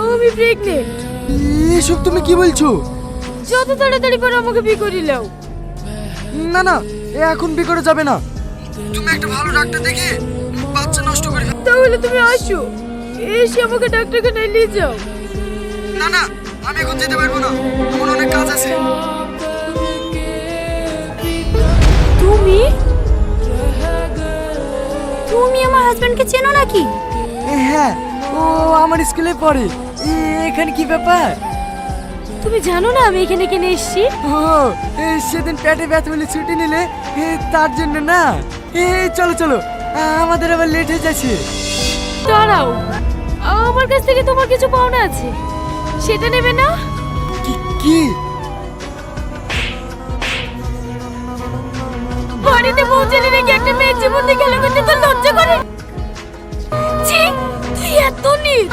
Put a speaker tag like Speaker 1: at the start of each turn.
Speaker 1: আমি প্রেগনেন্ট।
Speaker 2: এসব তুমি কি বলছো?
Speaker 1: যত তাড়াতাড়ি পারো আমাকে বিয়ে করে নাও।
Speaker 2: না না, এখন বিয়ে করা যাবে না। তুমি একটা ভালো ডাক্তার দেখে বাচ্চা নষ্ট করে ফেলো।
Speaker 1: তাহলে তুমি আসো, এসে আমাকে ডাক্তারখানায় নিয়ে যাও।
Speaker 2: না না, আমি এখন যেতে পারবো না, আমার অনেক কাজ আছে।
Speaker 1: তুমি তুমি আমার হাজবেন্ডকে চেনো নাকি?
Speaker 2: হ্যাঁ, ও আমার স্কুলে পড়ে। এখানে কি ব্যাপার?
Speaker 1: তুমি জানো না আমি এখানে কেন এসেছি?
Speaker 2: ও, সেদিন পেটে ব্যথা বলে ছুটি নিলে, তার জন্য না। চলো চলো, আমাদের আবার লেট হয়ে যাচ্ছে।
Speaker 1: দাঁড়াও, আমার কাছ থেকে তোমার কিছু পাওনা আছে, সেটা নেবে না?
Speaker 2: কি?
Speaker 1: বাড়িতে পৌঁছালে নাকি একটা মেয়ের জীবন দিয়ে খেলা করতে তোর লজ্জা করে? ছি, তুই এত নীচ।